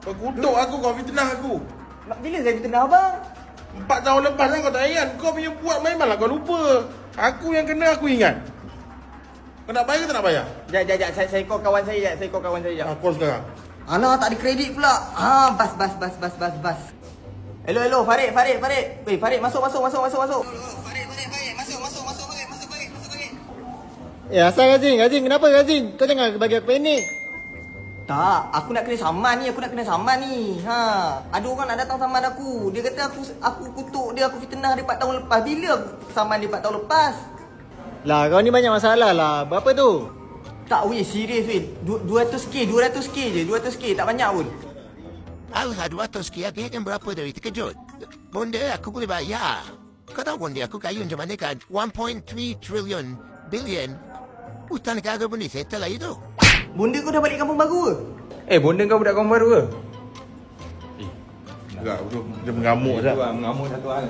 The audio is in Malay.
Kau kutuk aku, kau fitnah aku. Bila saya fitnah abang? 4 tahun lepas kan kau tak ingat. Kau punya buat memanglah kau lupa. Aku yang kena aku ingat. Kau nak bayar ke tak nak bayar? Sekejap. Saya call kawan saya sekejap. Saya call kawan saya sekejap. Call sekarang. Alah, tak ada kredit pula. Bas. Hello, Farid. Weh, Farid, masuk. Farid, masuk. Asal Gazing, kenapa Gazing? Kau jangan bagi aku panik. Tak, aku nak kena saman ni. Ada orang nak datang saman aku. Dia kata aku kutuk dia, aku fitnah dia 4 tahun lepas. Bila aku saman dia 4 tahun lepas? Lah, kau ni banyak masalah lah. Berapa tu? Tak, weh, serius weh. 200k je. 200k, tak banyak pun. Alah, 200k akhirnya berapa dari terkejut? Bonda, aku boleh bayar. Kau tahu bonda, aku kaya macam mana kan? 1.3 trillion billion. Hutang negara pun disettle lah itu. Bonda kau dah balik kampung baru ke? Bonda kau budak kampung baru ke? Enggak, bro. Dia mengamuk je. Mengamuk satu hal.